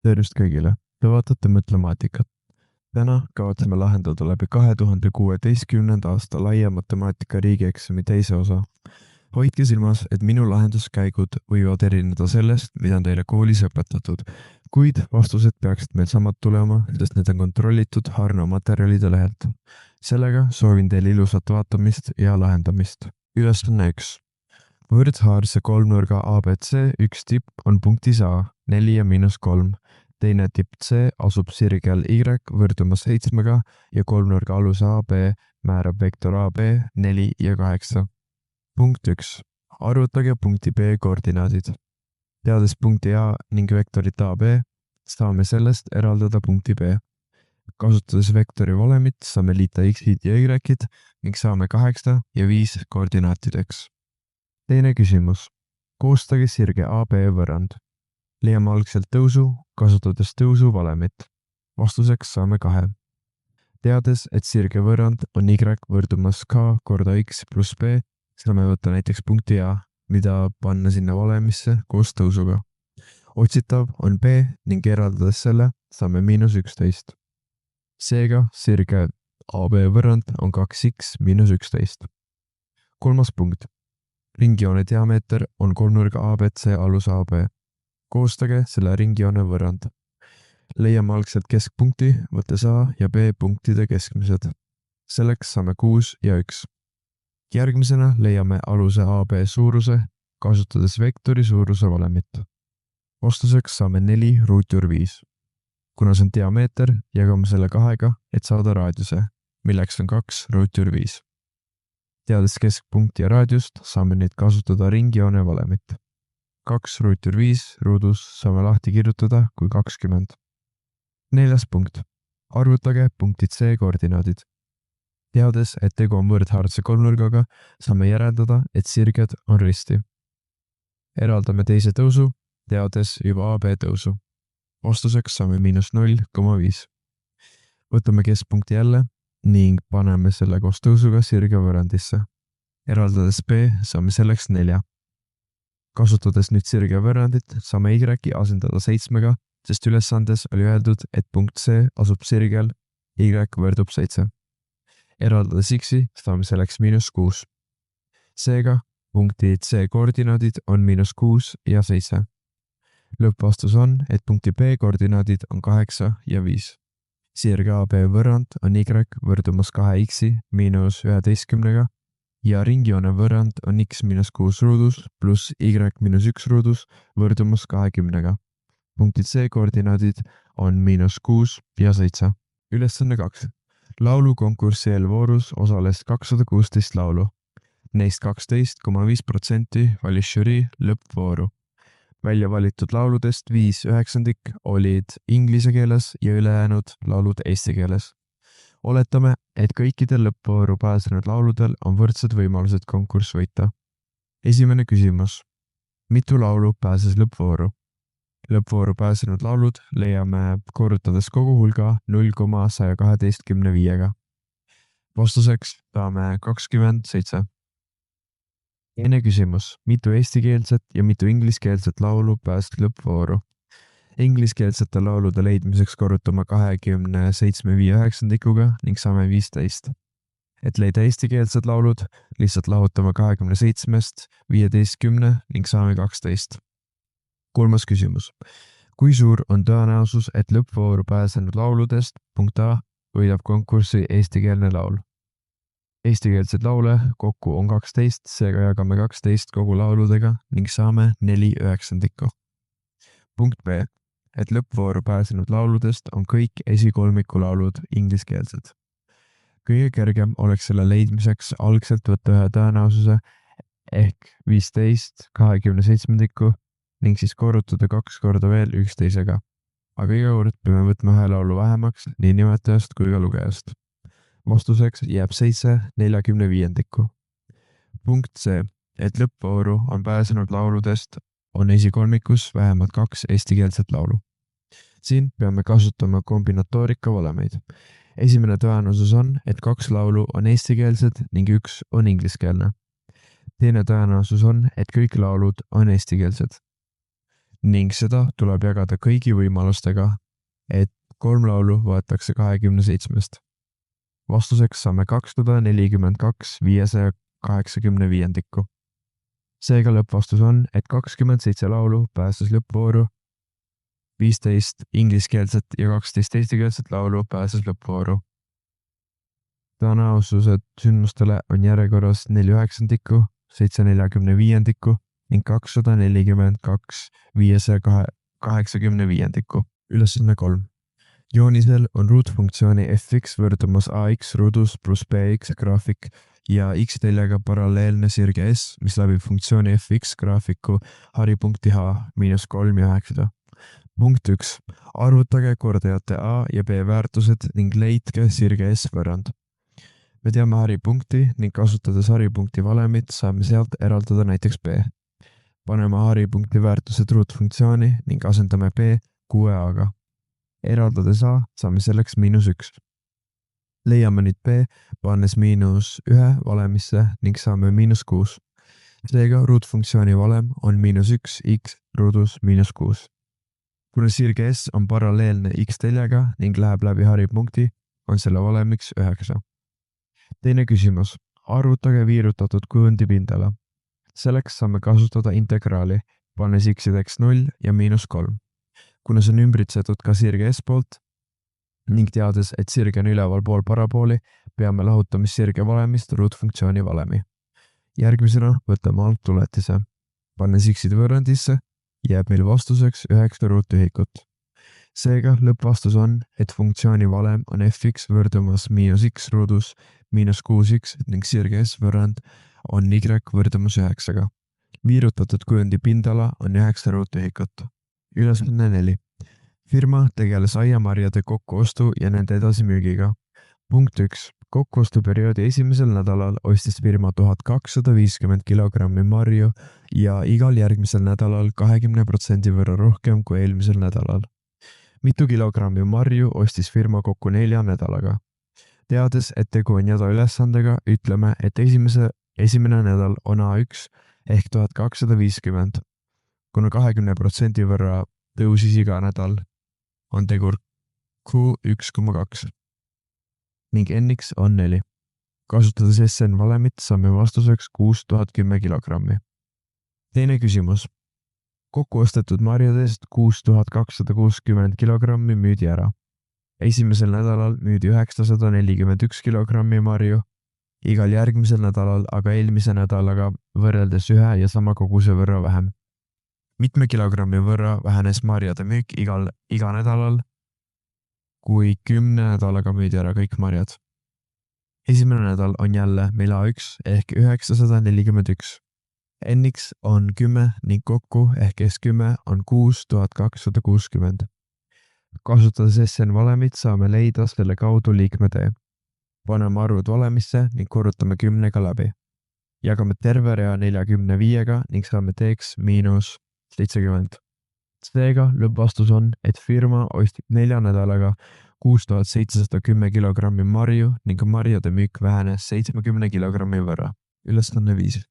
Tervist kõigile! Te vaatate Mõtlemaatikat. Täna kavatseme lahendada läbi 2016. aasta laia matemaatika riigieksami teise osa. Hoidke silmas, et minu lahenduskäigud võivad erineda sellest, mida on teile koolis õpetatud, kuid vastused peaksid meil samad tulema, sest need on kontrollitud Harno materjalide lehelt. Sellega soovin teile ilusat vaatamist ja lahendamist. Ülesanne 1. Võrdhaarse kolmnurga ABC üks tipp on punktis A 4 ja -3. Teine tipp C asub sirgel Y võrdumas 7 ja kolmnurga alus AB määrab vektor AB 4 ja 8. Punkt 1. Arvutage punkti B koordinaadid. Teades punkti A ning vektorit AB, saame sellest eraldada punkti B. Kasutades vektori valemit saame liita X-id ja Y-id ning saame 8 ja 5 koordinaatideks. Teine küsimus. Koostage sirge AB võrrand. Leiame algselt tõusu, kasutades tõusu valemit. Vastuseks saame 2. Teades, et sirge võrrand on Y võrdumas K korda X pluss B, saame võtta näiteks punkti A, mida panna sinna valemisse koos tõusuga. Otsitav on B ning eraldades selle saame -11. Seega sirge AB võrrand on 2x - 11. Kolmas punkt. Ringjoone diameeter on kolmnurga ABC alus AB. Koostage selle ringjoone võrrand. Leiame algselt keskpunkti, võttes A ja B punktide keskmised. Selleks saame 6 ja 1. Järgmisena leiame aluse AB suuruse, kasutades vektori suuruse valemit. Vastuseks saame 4 ruutjuur 5. Kuna see on diameeter, jagame selle 2, et saada raadiuse, milleks on 2 ruutjuur 5. Teades keskpunkti ja raadiust, saame neid kasutada ringjoone valemit. 2 ruutjuur 5 ruudus saame lahti kirjutada kui 20. Neljas punkt. Arvutage punkti C koordinaadid. Teades, et tegu on võrdhaardse kolmnurgaga, saame järeldada, et sirged on risti. Eraldame teise tõusu, teades juba AB tõusu. Vastuseks saame -0,5. Võtame keskpunkti jälle ning paneme selle koos tõusuga sirge võrrandisse. Eraldades B saame selleks 4. Kasutades nüüd sirge võrrandit, saame Y asendada 7, sest ülesandes oli öeldud, et punkt C asub sirgel, Y võrdub 7. Eraldades X-i saame selleks -6. Seega punkti C koordinaadid on -6 ja 7. Lõppvastus on, et punkti B koordinaadid on 8 ja 5. Sirge AB võrrand on Y võrdumas 2x -11 ja ringjoone võrrand on X -6 ruudus pluss Y -1 ruudus võrdumas 20. Punkti C koordinaadid on -6 ja 7. Ülesanne 2. Laulukonkursi eelvoorus osales 216 laulu. Neist 12,5% valis žürii lõppvooru. Välja valitud lauludest 5/9 olid inglise keeles ja ülejäänud laulud eesti keeles. Oletame, et kõikidel lõppvooru pääsenud lauludel on võrdsed võimalused konkurss võita. Esimene küsimus. Mitu laulu pääses lõppvooru? Lõppvooru pääsenud laulud leiame korrutades kogu hulga 0,125. Vastuseks saame 27. Teine küsimus. Mitu eestikeelset ja mitu ingliskeelset laulu pääses lõppvooru? Ingliskeelsete laulude leidmiseks korrutame 27/9 ning saame 15. Et leida eestikeelsed laulud, lihtsalt lahutame 27-st 15 ning saame 12. Kolmas küsimus. Kui suur on tõenäosus, et lõppvooru pääsenud lauludest punkt A võidab konkursi eestikeelne laul? Eestikeelseid laule kokku on 12, seega jagame 12 kogu lauludega ning saame 4/9. Punkt B. Et lõppvooru pääsenud lauludest on kõik esikolmiku laulud ingliskeelsed. Kõige kergem oleks selle leidmiseks algselt võtta ühe tõenäosuse ehk 15/27 ning siis korrutada 2 korda veel üksteisega. Aga iga kord peame võtma ühe laulu vähemaks nii nimetajast kui ka lugejast. Vastuseks jääb 7/45. Punkt C. Et lõppvooru on pääsenud lauludest on esikolmikus vähemalt 2 eestikeelset laulu. Siin peame kasutama kombinatoorika valemeid. Esimene tõenäosus on, et 2 laulu on eestikeelsed ning 1 on ingliskeelne. Teine tõenäosus on, et kõik laulud on eestikeelsed. ning seda tuleb jagada kõigi võimalustega, et 3 laulu võetakse 27-st. Vastuseks saame 242 585. Seega lõppvastus on, et 27 laulu pääses lõppvooru, 15 ingliskeelset ja 12 eestikeelset laulu pääses lõppvooru. Tõenäosused sündmustele on järjekorras 4/9, 7/45 ning 242 585. Ülesanne 3. Joonisel on ruutfunktsiooni fx võrdumas ax ruudus pluss bx graafik ja x-teljega paralleelne sirge S, mis läbib funktsiooni fx graafiku haripunkti H -3 ja 9. Punkt 1. Arvutage kordajate A ja B väärtused ning leidke sirge S võrrand. Me teame haripunkti ning kasutades haripunkti valemit saame sealt eraldada näiteks B. Paneme haripunkti väärtused ruutfunktsiooni ning asendame B 6A-ga. Eraldades A saame selleks -1. Leiame nüüd B, pannes -1 valemisse ning saame -6. Seega ruutfunktsiooni valem on -1 x ruudus -6. Kuna sirge S on paralleelne x-teljega ning läheb läbi haripunkti, on selle valemiks 9. Teine küsimus. Arvutage viirutatud kujundi pindala. Selleks saame kasutada integraali, pannes x-ideks 0 ja -3. Kuna see on ümbritsetud ka sirge S poolt ning teades, et sirge on üleval pool parabooli, peame lahutamis-sirge valemist ruutfunktsiooni valemi. Järgmisena võtame alt tuletise. Pannes x-id võrrandisse, jääb meil vastuseks 9 ruutühikut. Seega lõppvastus on, et funktsiooni valem on fx võrdumas -x ruudus -6x ning sirge S võrrand on y võrdumas 9-ga. Viirutatud kujundi pindala on 9 ruutühikut. Ülesanne 4. Firma tegeles aiamarjade kokkuostu ja nende edasimüügiga. Punkt 1. Kokkuostuperioodi esimesel nädalal ostis firma 1250 kilogrammi marju ja igal järgmisel nädalal 20% võrra rohkem kui eelmisel nädalal. Mitu kilogrammi marju ostis firma kokku 4 nädalaga. Teades, et tegu on jadaülesandega, ütleme, et esimene nädal on A1 ehk 1250. Kuna 20% võrra tõusis iga nädal, on tegur Q1,2 ning N-X on 4. Kasutades SN valemit saame vastuseks 6010 kilogrammi. Teine küsimus. Kokku ostetud marjadest 6260 kilogrammi müüdi ära. Esimesel nädalal müüdi 941 kilogrammi marju, igal järgmisel nädalal aga eelmise nädalaga võrreldes ühe ja sama koguse võrra vähem. Mitme kilogrammi võrra vähenes marjade müük iga nädalal, kui 10 nädalaga müüdi ära kõik marjad. Esimene nädal on jälle meil A1 ehk 941. N-X on 10 ning kokku ehk S10 on 6260. Kasutades SN valemit saame leida selle kaudu liikmetee. Paneme arvud valemisse ning korrutame 10-ga läbi. Jagame terve rea 45-ga ning saame teeks -70. Seega lõppvastus on, et firma ostis 4 nädalaga 6710 kilogrammi marju ning marjade müük vähenes 70 kilogrammi võrra. Ülesanne 5.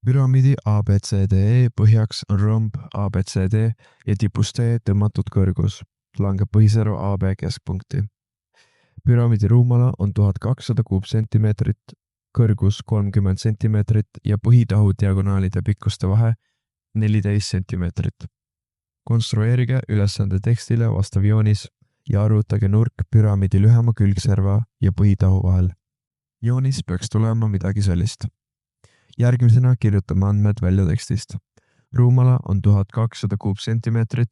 Püramiidi ABCDE põhjaks on romb ABCD ja tipust D tõmmatud kõrgus. Langeb põhisäru AB keskpunkti. Püramiidi ruumala on 1200 kuupsentimeetrit, kõrgus 30 sentimeetrit ja põhitahu diagonaalide pikkuste vahe 14 sentimeetrit. Konstrueerige ülesande tekstile vastav joonis ja arvutage nurk püramiidi lühema külgserva ja põhitahu vahel. Joonis peaks tulema midagi sellist. Järgmisena kirjutame andmed välja tekstist. Ruumala on 1200 kuupsentimeetrit,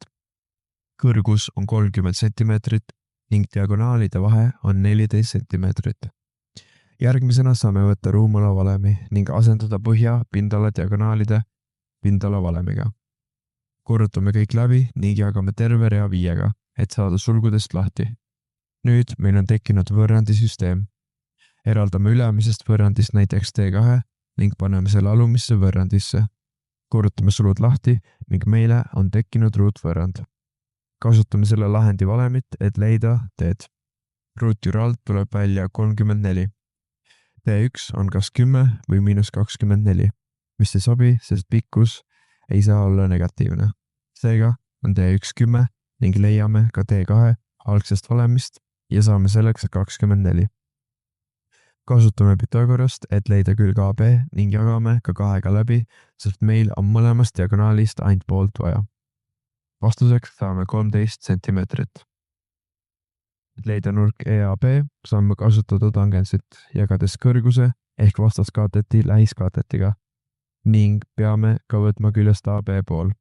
kõrgus on 30 sentimeetrit ning diagonaalide vahe on 14 sentimeetrit. Järgmisena saame võtta ruumala valemi ning asendada põhja pindala diagonaalide pindala valemiga. Korrutame kõik läbi ning jagame terve rea 5-ga, et saada sulgudest lahti. Nüüd meil on tekkinud võrrandisüsteem. Eraldame ülemisest võrrandist näiteks T2 ning paneme selle alumisse võrrandisse. Korrutame sulud lahti ning meile on tekkinud ruutvõrrand. Kasutame selle lahendi valemit, et leida teed. Ruutjüür alt tuleb välja 34. T1 on kas 10 või -24, mis ei sobi, sest pikkus ei saa olla negatiivne. Seega on T1 10 ning leiame ka T2 algsest valemist ja saame selleks 24. Kasutame Pythagorast, et leida külg AB ning jagame ka 2-ga läbi, sest meil on mõlemast diagonaalist ainult poolt vaja. Vastuseks saame 13 sentimeetrit. Et leida nurk EAB, saame kasutada tangentsit, jagades kõrguse ehk vastaskaateti lähiskaatetiga ning peame ka võtma küljest AB pool.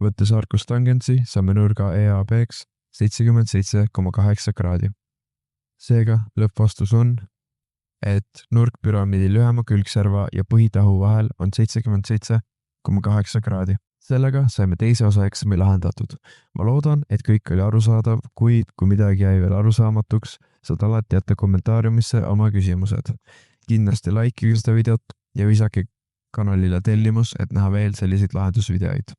Võttes arkust tangentsi, saame nurga EAB-ks 77,8 kraadi. Seega lõppvastus on, et nurk püramiidi lühema külgserva ja põhitahu vahel on 77,8 kraadi. Sellega saime teise osa eksami lahendatud. Ma loodan, et kõik oli arusaadav, kuid kui midagi jäi veel arusaamatuks, saad alati jätta kommentaariumisse oma küsimused. Kindlasti likeige seda videot ja visake kanalile tellimus, et näha veel selliseid lahendusvideoid.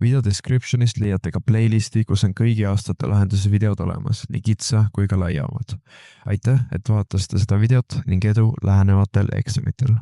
Video descriptionist leiate ka playlisti, kus on kõigi aastate lahendusvideod olemas, nii kitsa kui ka laiemad. Aitäh, et vaatasite seda videot ning edu lähenevatel eksamitel!